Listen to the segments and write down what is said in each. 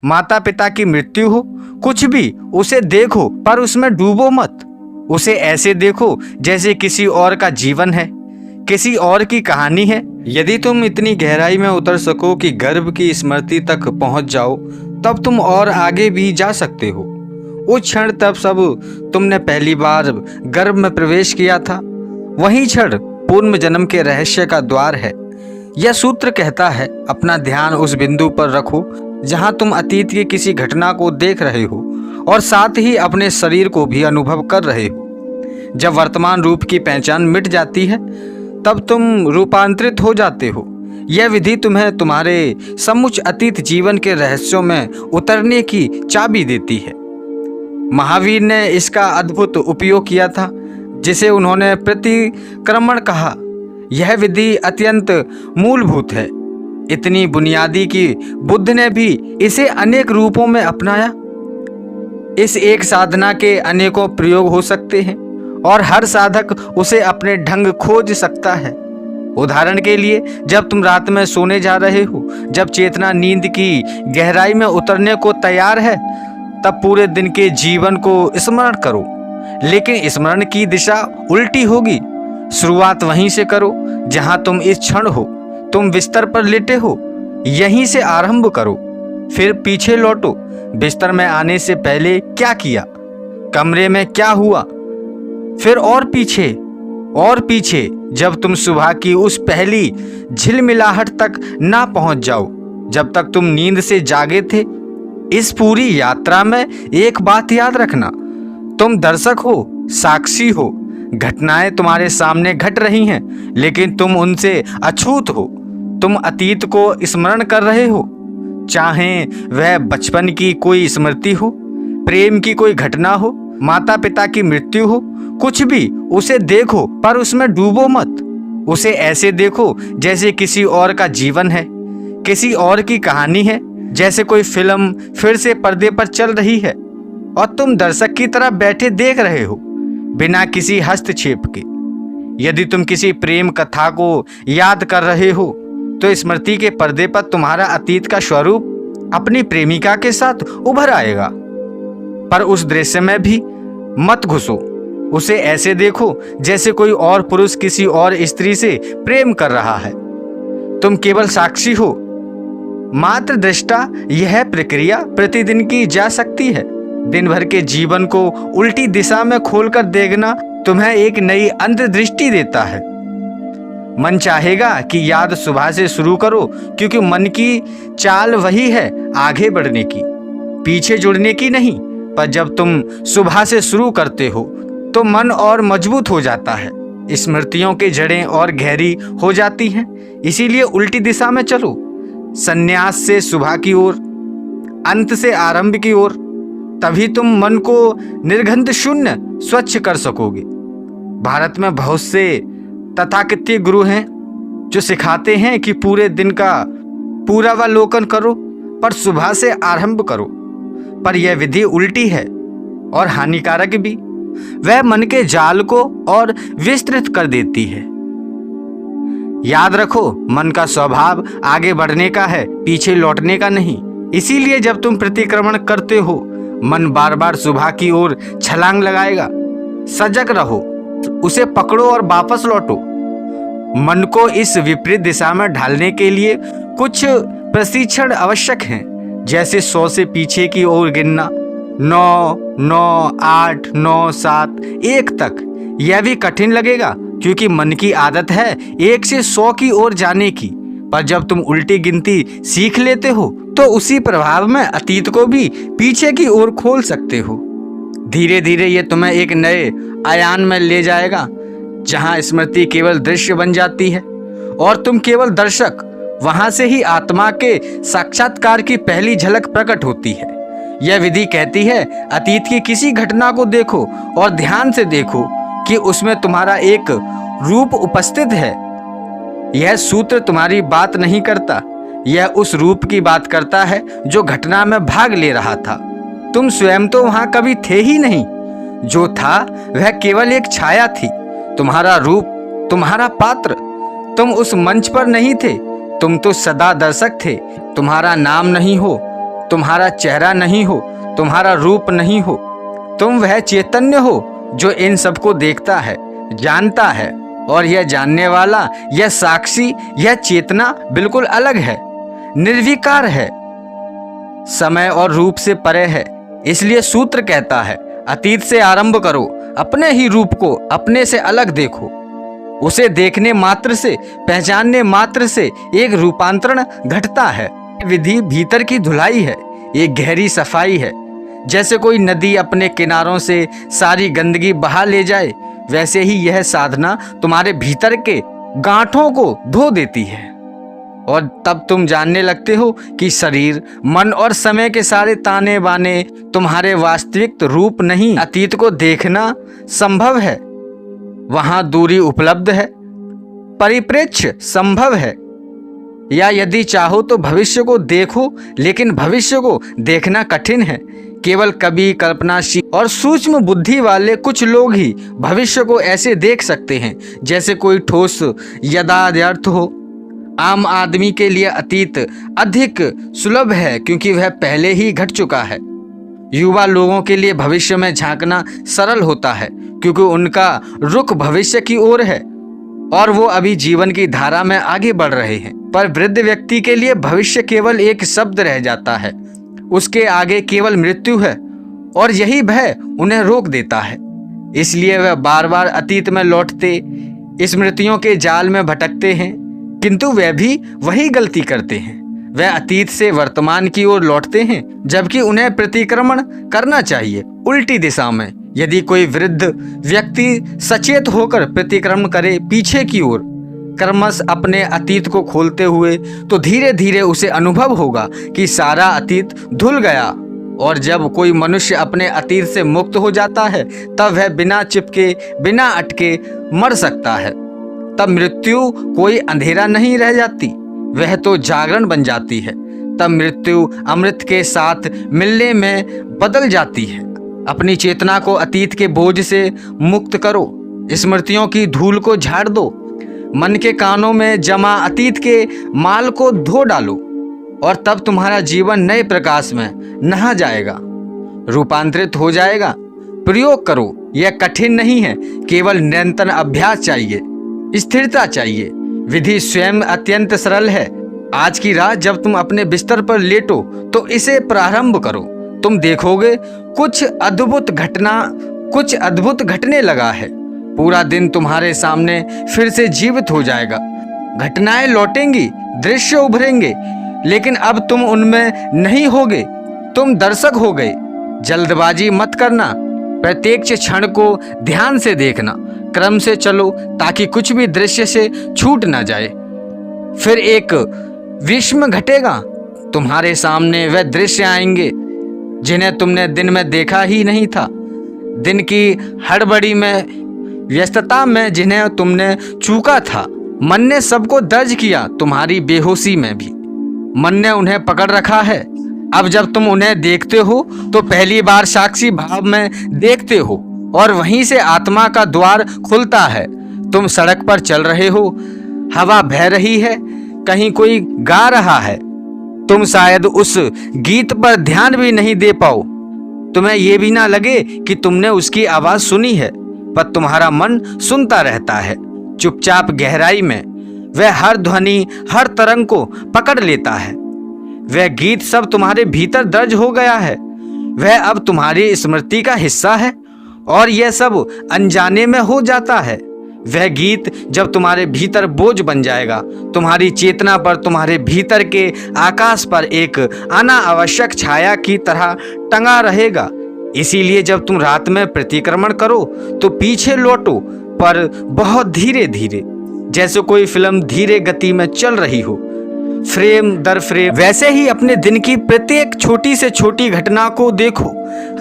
माता पिता की मृत्यु हो, कुछ भी, उसे देखो पर उसमें डूबो मत। उसे ऐसे देखो जैसे किसी और का जीवन है, किसी और की कहानी है। यदि तुम इतनी गहराई में उतर सको कि गर्भ की स्मृति तक पहुंच जाओ, तब तुम और आगे भी जा सकते हो। उस क्षण तब सब तुमने पहली बार गर्भ में प्रवेश किया था, वही क्षण पूर्व जन्म के रहस्य का द्वार है। यह सूत्र कहता है, अपना ध्यान उस बिंदु पर रखो जहां तुम अतीत की किसी घटना को देख रहे हो और साथ ही अपने शरीर को भी अनुभव कर रहे हो। जब वर्तमान रूप की पहचान मिट जाती है, तब तुम रूपांतरित हो जाते हो। यह विधि तुम्हें तुम्हारे समुच्च अतीत जीवन के रहस्यों में उतरने की चाबी देती है। महावीर ने इसका अद्भुत उपयोग किया था, जिसे उन्होंने प्रतिक्रमण कहा। यह विधि अत्यंत मूलभूत है, इतनी बुनियादी कि बुद्ध ने भी इसे अनेक रूपों में अपनाया। इस एक साधना के अनेकों प्रयोग हो सकते हैं और हर साधक उसे अपने ढंग खोज सकता है। उदाहरण के लिए, जब तुम रात में सोने जा रहे हो, जब चेतना नींद की गहराई में उतरने को तैयार है, तब पूरे दिन के जीवन को स्मरण करो, लेकिन स्मरण की दिशा उल्टी होगी। शुरुआत वहीं से करो जहां तुम इस क्षण हो। तुम बिस्तर पर लेटे हो, यहीं से आरंभ करो। फिर पीछे लौटो, बिस्तर में आने से पहले क्या किया, कमरे में क्या हुआ, फिर और पीछे, जब तुम सुबह की उस पहली झिलमिलाहट तक ना पहुंच जाओ, जब तक तुम नींद से जागे थे। इस पूरी यात्रा में एक बात याद रखना, तुम दर्शक हो, साक्षी हो। घटनाएं तुम्हारे सामने घट रही हैं, लेकिन तुम उनसे अछूत हो। तुम अतीत को स्मरण कर रहे हो, चाहे वह बचपन की कोई स्मृति हो, प्रेम की कोई घटना हो, माता पिता की मृत्यु हो, कुछ भी, उसे देखो पर उसमें डूबो मत। उसे ऐसे देखो जैसे किसी और का जीवन है, किसी और की कहानी है, जैसे कोई फिल्म फिर से पर्दे पर चल रही है और तुम दर्शक की तरह बैठे देख रहे हो, बिना किसी हस्तक्षेप के। यदि तुम किसी प्रेम कथा को याद कर रहे हो, तो स्मृति के पर्दे पर तुम्हारा अतीत का स्वरूप अपनी प्रेमिका के साथ उभर आएगा। पर उस दृश्य में भी मत घुसो। उसे ऐसे देखो जैसे कोई और पुरुष किसी और स्त्री से प्रेम कर रहा है। तुम केवल साक्षी हो, मात्र दृष्टा। यह प्रक्रिया प्रतिदिन की जा सकती है। दिन भर के जीवन को उल्टी दिशा में खोलकर देखना तुम्हें एक नई अंतर्दृष्टि देता है। मन चाहेगा कि याद सुबह से शुरू करो, क्योंकि मन की चाल वही है, आगे बढ़ने की, पीछे जुड़ने की नहीं। पर जब तुम सुबह से शुरू करते हो, तो मन और मजबूत हो जाता है, स्मृतियों की जड़ें और गहरी हो जाती हैं। इसीलिए उल्टी दिशा में चलो, संन्यास से सुबह की ओर, अंत से आरंभ की ओर। तभी तुम मन को निर्गंध शून्य स्वच्छ कर सकोगे। भारत में बहुत से तथाकथित गुरु हैं जो सिखाते हैं कि पूरे दिन का पूर्वावलोकन करो, पर सुबह से आरंभ करो। पर यह विधि उल्टी है और हानिकारक भी। वह मन के जाल को और विस्तृत कर देती है। याद रखो, मन का स्वभाव आगे बढ़ने का है, पीछे लौटने का नहीं। इसीलिए जब तुम प्रतिक्रमण करते हो, मन बार बार सुबह की ओर छलांग लगाएगा। सजग रहो, उसे पकड़ो और वापस लौटो। मन को इस विपरीत दिशा में ढालने के लिए कुछ प्रशिक्षण आवश्यक हैं, जैसे 100 से पीछे की ओर गिनना, 9, 9, 8, 9, 7, 1 तक। यह भी कठिन लगेगा, क्योंकि मन की आदत है 1 से 100 की ओर जाने की। पर जब तुम उल्टी गिनती सीख लेते हो, तो उसी प्रभाव में अतीत को भी पीछे की ओर खोल सकते हो। धीरे धीरे ये तुम्हें एक नए आयान में ले जाएगा, जहां स्मृति केवल दृश्य बन जाती है और तुम केवल दर्शक। वहां से ही आत्मा के साक्षात्कार की पहली झलक प्रकट होती है। यह विधि कहती है, अतीत की किसी घटना को देखो और ध्यान से देखो कि उसमें तुम्हारा एक रूप उपस्थित है। यह सूत्र तुम्हारी बात नहीं करता, यह उस रूप की बात करता है जो घटना में भाग ले रहा था। तुम स्वयं तो वहां कभी थे ही नहीं। जो था वह केवल एक छाया थी। तुम्हारा रूप, तुम्हारा पात्र, तुम उस मंच पर नहीं थे। तुम तो सदा दर्शक थे। तुम्हारा नाम नहीं हो, तुम्हारा चेहरा नहीं हो, तुम्हारा रूप नहीं हो, तुम वह चैतन्य हो जो इन सबको देखता है, जानता है। और यह जानने वाला, यह साक्षी, यह चेतना बिल्कुल अलग है, निर्विकार है, समय और रूप से परे है। इसलिए सूत्र कहता है, अतीत से आरंभ करो, अपने ही रूप को अपने से अलग देखो। उसे देखने मात्र से, पहचानने मात्र से एक रूपांतरण घटता है। विधि भीतर की धुलाई है, एक गहरी सफाई है। जैसे कोई नदी अपने किनारों से सारी गंदगी बहा ले जाए, वैसे ही यह साधना तुम्हारे भीतर के गांठों को धो देती है। और तब तुम जानने लगते हो कि शरीर, मन और समय के सारे ताने बाने तुम्हारे वास्तविक रूप नहीं। अतीत को देखना संभव है, वहां दूरी उपलब्ध है, परिप्रेक्ष्य संभव है। या यदि चाहो तो भविष्य को देखो, लेकिन भविष्य को देखना कठिन है। केवल कभी कल्पनाशील और सूक्ष्म बुद्धि वाले कुछ लोग ही भविष्य को ऐसे देख सकते हैं जैसे कोई ठोस यथार्थ हो। आम आदमी के लिए अतीत अधिक सुलभ है क्योंकि वह पहले ही घट चुका है। युवा लोगों के लिए भविष्य में झांकना सरल होता है क्योंकि उनका रुख भविष्य की ओर है और वो अभी जीवन की धारा में आगे बढ़ रहे हैं। पर वृद्ध व्यक्ति के लिए भविष्य केवल एक शब्द रह जाता है, उसके आगे केवल मृत्यु है और यही भय उन्हें रोक देता है। इसलिए वह बार बार अतीत में लौटते, स्मृतियों के जाल में भटकते हैं, किंतु वे भी वही गलती करते हैं। वे अतीत से वर्तमान की ओर लौटते हैं जबकि उन्हें प्रतिक्रमण करना चाहिए उल्टी दिशा में। यदि कोई वृद्ध व्यक्ति सचेत होकर प्रतिक्रमण करे पीछे की ओर, क्रमश अपने अतीत को खोलते हुए, तो धीरे धीरे उसे अनुभव होगा कि सारा अतीत धुल गया। और जब कोई मनुष्य अपने अतीत से मुक्त हो जाता है तब वह बिना चिपके, बिना अटके मर सकता है। तब मृत्यु कोई अंधेरा नहीं रह जाती, वह तो जागरण बन जाती है। तब मृत्यु अमृत के साथ मिलने में बदल जाती है। अपनी चेतना को अतीत के बोझ से मुक्त करो, स्मृतियों की धूल को झाड़ दो, मन के कानों में जमा अतीत के माल को धो डालो और तब तुम्हारा जीवन नए प्रकाश में नहा जाएगा, रूपांतरित हो जाएगा। प्रयोग करो, यह कठिन नहीं है, केवल निरंतर अभ्यास चाहिए, स्थिरता चाहिए। विधि स्वयं अत्यंत सरल है। आज की रात जब तुम अपने बिस्तर पर लेटो तो इसे प्रारंभ करो। तुम देखोगे कुछ अद्भुत घटने लगा है। पूरा दिन तुम्हारे सामने फिर से जीवित हो जाएगा। घटनाएं लौटेंगी, दृश्य उभरेंगे, लेकिन अब तुम उनमें नहीं होगे, तुम दर्शक हो गए। जल्दबाजी मत करना, प्रत्येक क्षण को ध्यान से देखना, क्रम से चलो ताकि कुछ भी दृश्य से छूट ना जाए। फिर एक विस्मय घटेगा, तुम्हारे सामने वह दृश्य आएंगे जिन्हें तुमने दिन में देखा ही नहीं था। दिन की हड़बड़ी में, व्यस्तता में जिन्हें तुमने चूका था। मन ने सबको दर्ज किया, तुम्हारी बेहोशी में भी मन ने उन्हें पकड़ रखा है। अब जब तुम उन्हें देखते हो तो पहली बार साक्षी भाव में देखते हो और वहीं से आत्मा का द्वार खुलता है। तुम सड़क पर चल रहे हो, हवा बह रही है, कहीं कोई गा रहा है, तुम शायद उस गीत पर ध्यान भी नहीं दे पाओ। तुम्हें यह भी ना लगे कि तुमने उसकी आवाज सुनी है, पर तुम्हारा मन सुनता रहता है चुपचाप गहराई में। वह हर ध्वनि, हर तरंग को पकड़ लेता है। वह गीत सब तुम्हारे भीतर दर्ज हो गया है, वह अब तुम्हारी स्मृति का हिस्सा है और यह सब अनजाने में हो जाता है। वह गीत जब तुम्हारे भीतर बोझ बन जाएगा, तुम्हारी चेतना पर, तुम्हारे भीतर के आकाश पर एक अनावश्यक छाया की तरह टंगा रहेगा। इसीलिए जब तुम रात में प्रतिक्रमण करो तो पीछे लौटो, पर बहुत धीरे धीरे, जैसे कोई फिल्म धीरे गति में चल रही हो, फ्रेम दर फ्रेम। वैसे ही अपने दिन की प्रत्येक छोटी से छोटी घटना को देखो,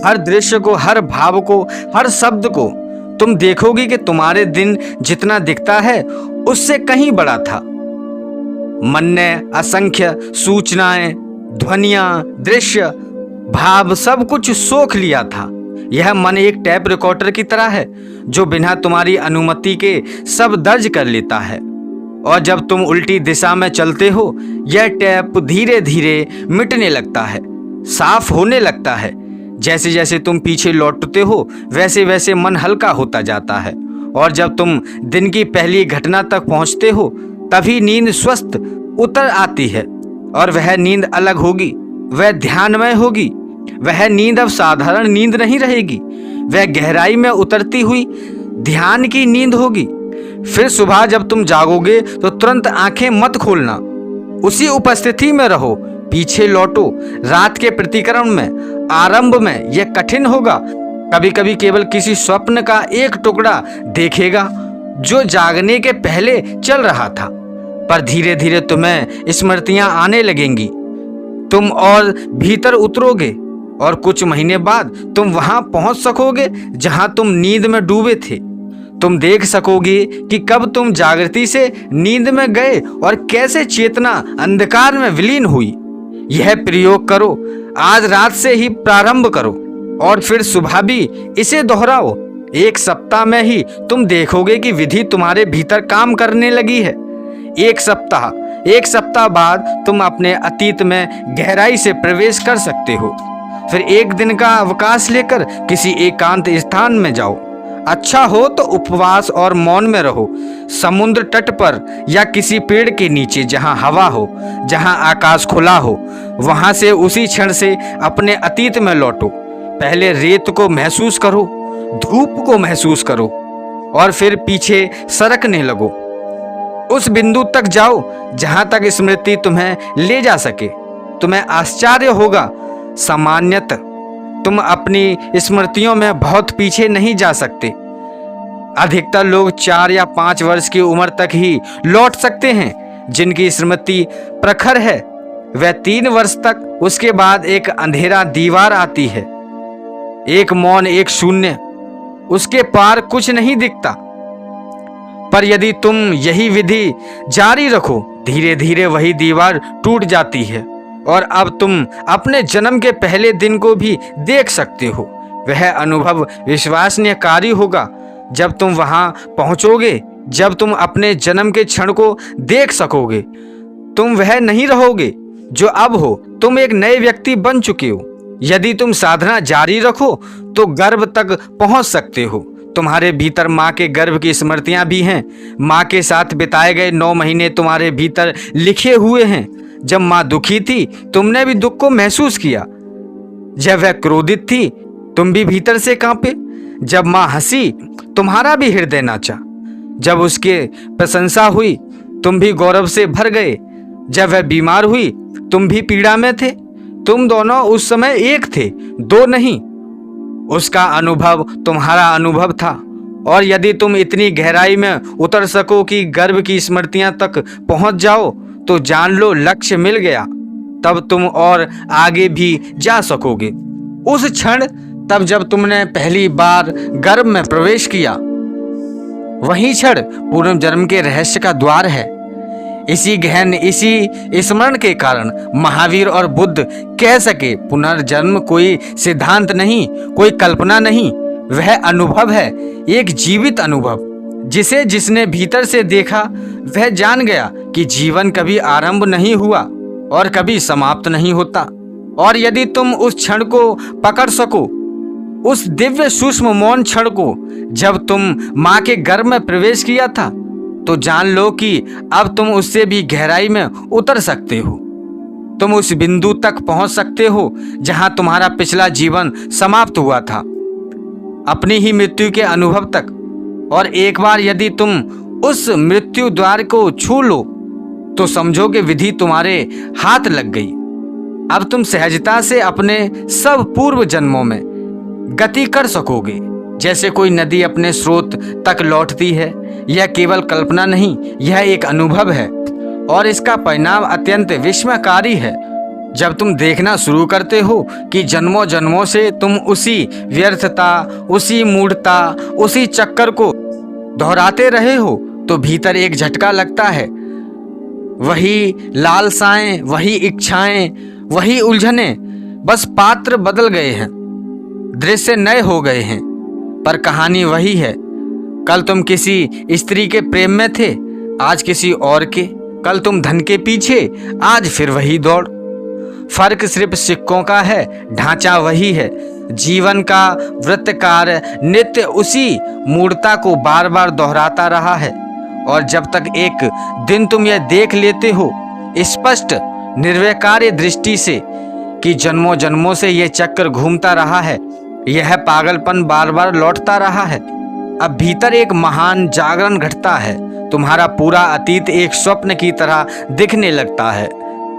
हर दृश्य को, हर भाव को, हर शब्द को। तुम देखोगे कि तुम्हारे दिन जितना दिखता है उससे कहीं बड़ा था। मन ने असंख्य सूचनाएं, ध्वनियां, दृश्य, भाव सब कुछ सोख लिया था। यह मन एक टैप रिकॉर्डर की तरह है जो बिना तुम्हारी अनुमति के सब दर्ज कर लेता है। और जब तुम उल्टी दिशा में चलते हो, यह टैप धीरे धीरे मिटने लगता है। साफ होने लगता है। जैसे जैसे तुम पीछे लौटते हो वैसे वैसे मन हल्का होता जाता है। और जब तुम दिन की पहली घटना तक पहुंचते हो तभी नींद स्वस्थ उतर आती है। और वह नींद अलग होगी, वह ध्यानमय होगी। वह नींद अब साधारण नींद नहीं रहेगी, वह गहराई में उतरती हुई ध्यान की नींद होगी। फिर सुबह जब तुम जागोगे तो तुरंत आंखें मत खोलना, उसी उपस्थिति में रहो, पीछे लौटो। रात के प्रतिक्रमण में आरंभ में यह कठिन होगा। कभी कभी केवल किसी स्वप्न का एक टुकड़ा देखेगा जो जागने के पहले चल रहा था, पर धीरे धीरे तुम्हें स्मृतियां आने लगेंगी। तुम और भीतर उतरोगे और कुछ महीने बाद तुम वहां पहुंच सकोगे जहां तुम नींद में डूबे थे। तुम देख सकोगे कि कब तुम जागृति से नींद में गए और कैसे चेतना अंधकार में विलीन हुई। यह प्रयोग करो, आज रात से ही प्रारंभ करो और फिर सुबह भी इसे दोहराओ। 1 सप्ताह में ही तुम देखोगे कि विधि तुम्हारे भीतर काम करने लगी है। 1 सप्ताह बाद तुम अपने अतीत में गहराई से प्रवेश कर सकते हो। फिर 1 दिन का अवकाश लेकर किसी एकांत स्थान में जाओ। अच्छा हो तो उपवास और मौन में रहो, समुद्र तट पर या किसी पेड़ के नीचे जहां हवा हो, जहां आकाश खुला हो। वहां से उसी क्षण से अपने अतीत में लौटो। पहले रेत को महसूस करो, धूप को महसूस करो और फिर पीछे सरकने लगो। उस बिंदु तक जाओ जहां तक स्मृति तुम्हें ले जा सके। तुम्हें आश्चर्य होगा, सामान्यतः तुम अपनी स्मृतियों में बहुत पीछे नहीं जा सकते। अधिकतर लोग 4 या 5 वर्ष की उम्र तक ही लौट सकते हैं। जिनकी स्मृति प्रखर है वह 3 वर्ष तक, उसके बाद एक अंधेरा दीवार आती है, एक मौन, एक शून्य, उसके पार कुछ नहीं दिखता। पर यदि तुम यही विधि जारी रखो धीरे धीरे वही दीवार टूट जाती है और अब तुम अपने जन्म के पहले दिन को भी देख सकते हो। वह अनुभव विश्वसनीयकारी होगा जब तुम वहां पहुंचोगे, जब तुम अपने जन्म के क्षण को देख सकोगे। तुम वह नहीं रहोगे जो अब हो, तुम एक नए व्यक्ति बन चुके हो। यदि तुम साधना जारी रखो तो गर्भ तक पहुंच सकते हो। तुम्हारे भीतर माँ के गर्भ की स्मृतियां भी हैं। माँ के साथ बिताए गए 9 महीने तुम्हारे भीतर लिखे हुए हैं। जब माँ दुखी थी तुमने भी दुख को महसूस किया। जब वह क्रोधित थी तुम भी भीतर से कांपे। जब माँ हंसी तुम्हारा भी हृदय नाचा। जब उसके प्रशंसा हुई तुम भी गौरव से भर गए। जब वह बीमार हुई तुम भी पीड़ा में थे। तुम दोनों उस समय एक थे, 2 नहीं। उसका अनुभव तुम्हारा अनुभव था। और यदि तुम इतनी गहराई में उतर सको कि गर्भ की स्मृतियां तक पहुंच जाओ तो जान लो लक्ष्य मिल गया। तब तुम और आगे भी जा सकोगे। उस क्षण, तब जब तुमने पहली बार गर्भ में प्रवेश किया, वही क्षण पूर्व जन्म के रहस्य का द्वार है। इसी गहन, इसी स्मरण के कारण महावीर और बुद्ध कह सके पुनर्जन्म कोई सिद्धांत नहीं, कोई कल्पना नहीं, वह अनुभव है, एक जीवित अनुभव जिसे जिसने भीतर से देखा वह जान गया कि जीवन कभी आरंभ नहीं हुआ और कभी समाप्त नहीं होता। और यदि तुम उस क्षण को पकड़ सको, उस दिव्य सूक्ष्म मौन क्षण को जब तुम माँ के गर्भ में प्रवेश किया था, तो जान लो कि अब तुम उससे भी गहराई में उतर सकते हो। तुम उस बिंदु तक पहुंच सकते हो जहां तुम्हारा पिछला जीवन समाप्त हुआ था, अपनी ही मृत्यु के अनुभव तक। और एक बार यदि तुम उस मृत्यु द्वार को छू लो तो समझो कि विधि तुम्हारे हाथ लग गई। अब तुम सहजता से अपने सब पूर्व जन्मों में गति कर सकोगे, जैसे कोई नदी अपने स्रोत तक लौटती है। यह केवल कल्पना नहीं, यह एक अनुभव है और इसका परिणाम अत्यंत विस्मयकारी है। जब तुम देखना शुरू करते हो कि जन्मों जन्मों से तुम उसी व्यर्थता, उसी मूढ़ता, उसी चक्कर को दोहराते रहे हो, तो भीतर एक झटका लगता है। वही लालसाएं, वही इच्छाएं, वही उलझने, बस पात्र बदल गए हैं, दृश्य नए हो गए हैं, पर कहानी वही है। कल तुम किसी स्त्री के प्रेम में थे, आज किसी और के। कल तुम धन के पीछे, आज फिर वही दौड़। फर्क सिर्फ सिक्कों का है, ढांचा वही है। जीवन का वृत्तकार नित्य उसी मूर्ता को बार बार दोहराता रहा है। और जब तक एक दिन तुम यह देख लेते हो स्पष्ट निर्विकार दृष्टि से कि जन्मों जन्मों से यह चक्र घूमता रहा है, यह पागलपन बार बार लौटता रहा है, अब भीतर एक महान जागरण घटता है। तुम्हारा पूरा अतीत एक स्वप्न की तरह दिखने लगता है।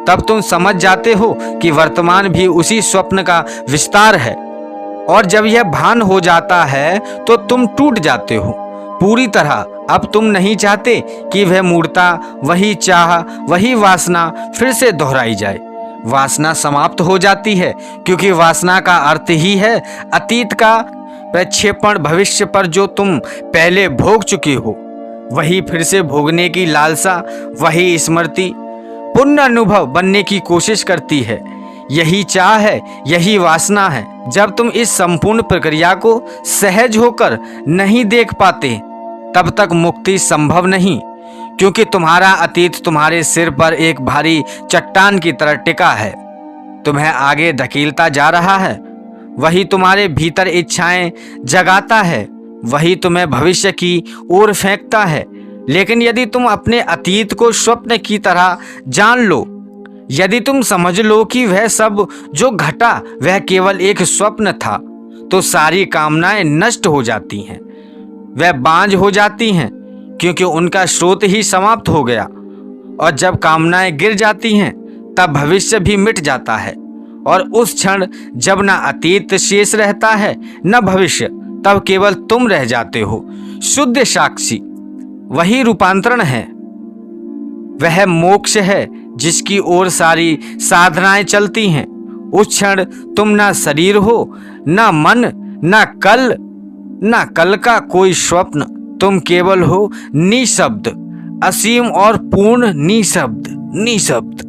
तब तुम समझ जाते हो कि वर्तमान भी उसी स्वप्न का विस्तार है। और जब यह भान हो जाता है तो तुम टूट जाते हो पूरी तरह। अब तुम नहीं चाहते कि वह मूर्ता, वही चाह, वही वासना फिर से दोहराई जाए। वासना समाप्त हो जाती है क्योंकि वासना का अर्थ ही है अतीत का प्रक्षेपण। भविष्य पर जो तुम पहले भोग चुके हो वही फिर से भोगने की लालसा, वही स्मृति पुण्य अनुभव बनने की कोशिश करती है। यही चाह है, यही वासना है। जब तुम इस संपूर्ण प्रक्रिया को सहज होकर नहीं देख पाते तब तक मुक्ति संभव नहीं, क्योंकि तुम्हारा अतीत तुम्हारे सिर पर एक भारी चट्टान की तरह टिका है, तुम्हें आगे धकेलता जा रहा है। वही तुम्हारे भीतर इच्छाएं जगाता है, वही तुम्हें भविष्य की ओर फेंकता है। लेकिन यदि तुम अपने अतीत को स्वप्न की तरह जान लो, यदि तुम समझ लो कि वह सब जो घटा वह केवल एक स्वप्न था, तो सारी कामनाएं नष्ट हो जाती हैं, वह बांझ हो जाती हैं, क्योंकि उनका स्रोत ही समाप्त हो गया। और जब कामनाएं गिर जाती हैं तब भविष्य भी मिट जाता है। और उस क्षण जब न अतीत शेष रहता है न भविष्य, तब केवल तुम रह जाते हो, शुद्ध साक्षी। वही रूपांतरण है, वह मोक्ष है जिसकी ओर सारी साधनाएं चलती हैं। उस क्षण तुम ना शरीर हो, ना मन, ना कल का कोई स्वप्न। तुम केवल हो निशब्द, असीम और पूर्ण निशब्द।